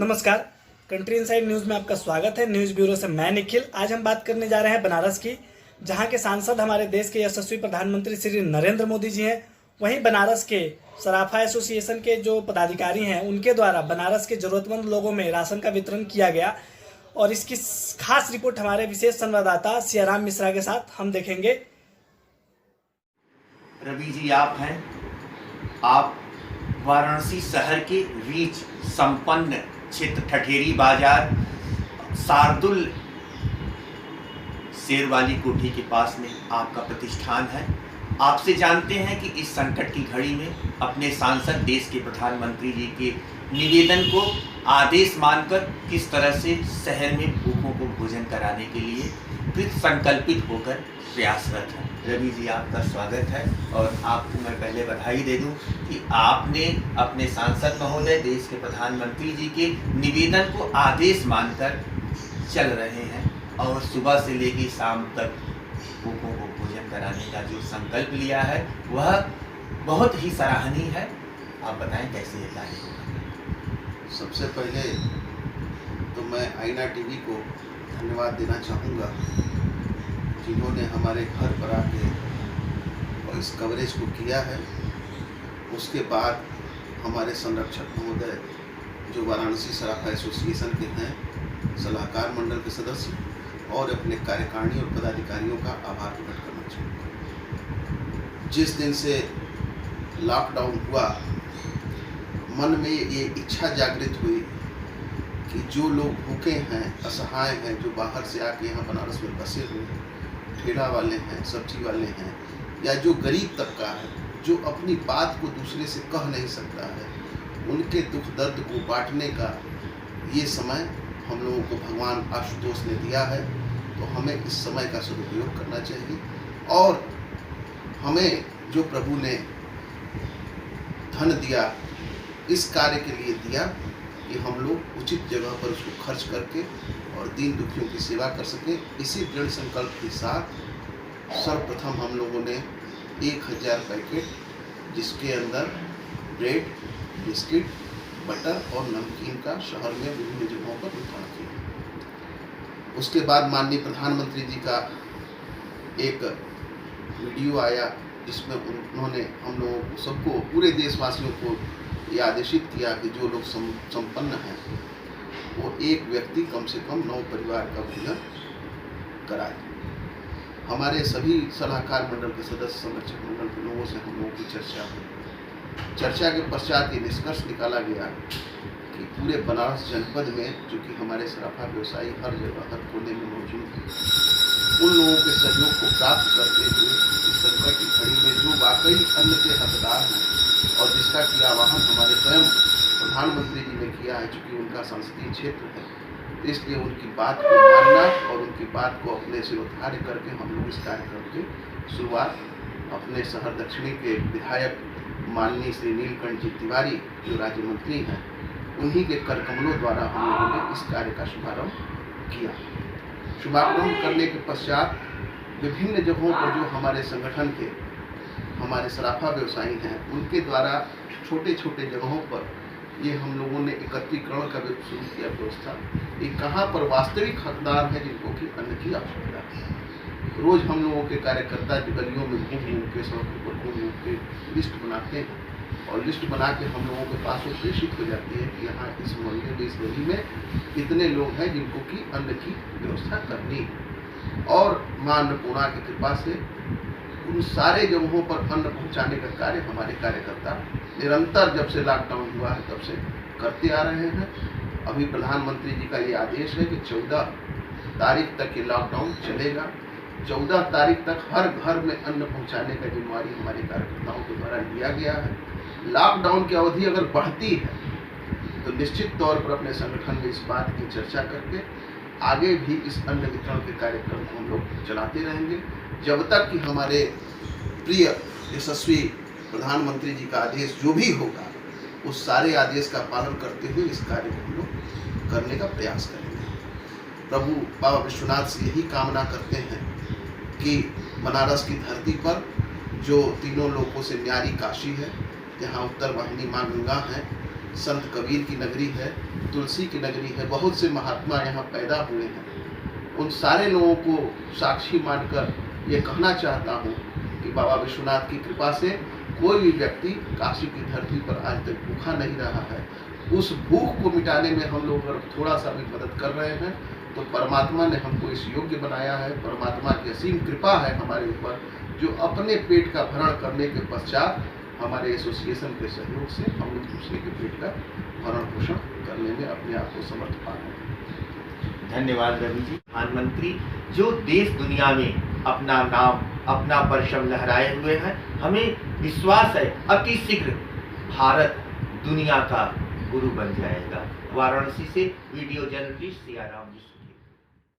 नमस्कार। Country inside news में आपका स्वागत है। न्यूज़ ब्यूरो से मैं निखिल। आज हम बात करने जा रहे हैं बनारस की, जहां के सांसद हमारे देश के यशस्वी प्रधानमंत्री श्री नरेंद्र मोदी जी हैं। वहीं बनारस के सराफा एसोसिएशन के जो पदाधिकारी हैं, उनके द्वारा बनारस के जरूरतमंद लोगों में राशन का वितरण किया गया। और इसकी खास रिपोर्ट हमारे विशेष संवाददाता सियाराम मिश्रा के साथ हम देखेंगे। रवि जी, आप वाराणसी शहर के बीच संपन्न क्षेत्र ठठेरी बाजार शार्दुल शेरवाली कोठी के पास में आपका प्रतिष्ठान है। आपसे जानते हैं कि इस संकट की घड़ी में अपने सांसद देश के प्रधानमंत्री जी के निवेदन को आदेश मानकर किस तरह से शहर में भूखों को भोजन कराने के लिए कृत संकल्पित होकर प्रयासरत है। रवि जी, आपका स्वागत है। और आपको मैं पहले बधाई दे दूं कि आपने अपने सांसद महोदय देश के प्रधानमंत्री जी के निवेदन को आदेश मानकर चल रहे हैं और सुबह से लेकर शाम तक भूखों को भोजन कराने का जो संकल्प लिया है वह बहुत ही सराहनीय है। आप बताएं कैसे ये कार्य होगा। सबसे पहले तो मैं आईना टीवी को धन्यवाद देना चाहूँगा, जिन्होंने हमारे घर पर आके और इस कवरेज को किया है। उसके बाद हमारे संरक्षक महोदय जो वाराणसी सराफा एसोसिएशन के हैं, सलाहकार मंडल के सदस्य और अपने कार्यकारिणी और पदाधिकारियों का आभार प्रकट करना चाहूँगा। जिस दिन से लॉकडाउन हुआ, मन में ये इच्छा जागृत हुई कि जो लोग भूखे हैं, असहाय हैं, जो बाहर से आके यहाँ बनारस में बसे हुए हैं, ठेला वाले हैं, सब्जी वाले हैं, या जो गरीब तबका है, जो अपनी बात को दूसरे से कह नहीं सकता है, उनके दुख दर्द को बांटने का ये समय हम लोगों को भगवान आशुतोष ने दिया है। तो हमें इस समय का सदुपयोग करना चाहिए और हमें जो प्रभु ने धन दिया, इस कार्य के लिए दिया कि हम लोग उचित जगह पर उसको खर्च करके और दीन दुखियों की सेवा कर सकें। इसी दृढ़ संकल्प के साथ सर्वप्रथम हम लोगों ने 1000 पैकेट, जिसके अंदर ब्रेड, बिस्किट, बटर और नमकीन का शहर में विभिन्न जगहों पर वितरण किया। उसके बाद माननीय प्रधानमंत्री जी का एक वीडियो आया, जिसमें उन्होंने हम लोगों को सबको, पूरे देशवासियों को ये आदेशित किया कि जो लोग संपन्न हैं वो एक व्यक्ति कम से कम 9 परिवार का भोजन कराए। हमारे सभी सलाहकार मंडल के सदस्य, संरक्षक मंडल के लोगों से हम लोगों की चर्चा हुई। चर्चा के पश्चात ये निष्कर्ष निकाला गया कि पूरे बनारस जनपद में, जो कि हमारे सराफा व्यवसायी हर जगह हर कोने में मौजूद हैं, उन लोगों के सहयोग को प्राप्त करते हुए इस संकट की घड़ी में जो वाकई अन्न के हकदार हैं और जिसका कि आह्वान हमारे स्वयं प्रधानमंत्री जी ने किया है, चूँकि उनका संसदीय क्षेत्र है, इसलिए उनकी बात को मानना और उनकी बात को अपने सिरोधार्य करके हम लोग इस कार्यक्रम की शुरुआत अपने शहर दक्षिणी के विधायक माननीय श्री नीलकंठ जी तिवारी, जो राज्य मंत्री हैं, उन्हीं के करकमलों द्वारा हम लोगों ने इस कार्य का शुभारंभ किया। शुभारंभ करने के पश्चात विभिन्न जगहों पर जो हमारे संगठन के, हमारे सराफा व्यवसायी हैं, उनके द्वारा छोटे छोटे जगहों पर ये हम लोगों ने एकत्रीकरण का भी शुरू किया व्यवस्था। ये कहाँ पर वास्तविक हकदार हैं जिनको कि अन्न की आवश्यकता है। रोज़ हम लोगों के कार्यकर्ता गलियों में घूम के, सड़कों पर घूम के लिस्ट बनाते हैं और लिस्ट बना के हम लोगों के पास वो प्रेषित हो जाती है कि यहाँ इस मोहल्ले में, इस गली में इतने लोग हैं जिनको कि अन्न की व्यवस्था करनी है। और मां अन्नपूर्णा की कृपा से उन सारे जगहों पर अन्न पहुंचाने का कार्य हमारे कार्यकर्ता निरंतर, जब से लॉकडाउन हुआ है तब से करते आ रहे हैं। अभी प्रधानमंत्री जी का ये आदेश है कि 14 तारीख तक ये लॉकडाउन चलेगा। 14 तारीख तक हर घर में अन्न पहुंचाने का जिम्मेवारी हमारे कार्यकर्ताओं के द्वारा लिया गया है। लॉकडाउन की अवधि अगर बढ़ती है तो निश्चित तौर पर अपने संगठन में इस बात की चर्चा करके आगे भी इस अन्न वितरण के कार्यक्रम को हम लोग चलाते रहेंगे, जब तक कि हमारे प्रिय यशस्वी प्रधानमंत्री जी का आदेश जो भी होगा, उस सारे आदेश का पालन करते हुए इस कार्य को हम लोग करने का प्रयास करेंगे। प्रभु बाबा विश्वनाथ से यही कामना करते हैं कि बनारस की धरती पर जो तीनों लोकों से न्यारी काशी है, जहाँ उत्तर वाहिनी माँ गंगा है, संत कबीर की नगरी है, तुलसी की नगरी है, बहुत से महात्मा यहाँ पैदा हुए हैं। उन सारे लोगों को साक्षी मानकर ये कहना चाहता हूँ कि बाबा विश्वनाथ की कृपा से कोई भी व्यक्ति काशी की धरती पर आज तक भूखा नहीं रहा है। उस भूख को मिटाने में हम लोग अगर थोड़ा सा भी मदद कर रहे हैं तो परमात्मा ने हमको इस योग्य बनाया है। परमात्मा की असीम कृपा है हमारे ऊपर, जो अपने पेट का भरण करने के पश्चात हमारे एसोसिएशन के सहयोग से हम लोग दूसरे के पेट का भरण पोषण करने में अपने आप को समर्थ पा रहे हैं। धन्यवाद रवि जी। प्रधानमंत्री जो देश दुनिया में अपना नाम, अपना परचम लहराए हुए हैं, हमें विश्वास है अति शीघ्र भारत दुनिया का गुरु बन जाएगा। वाराणसी से वीडियो जर्नलिस्ट सिया राव।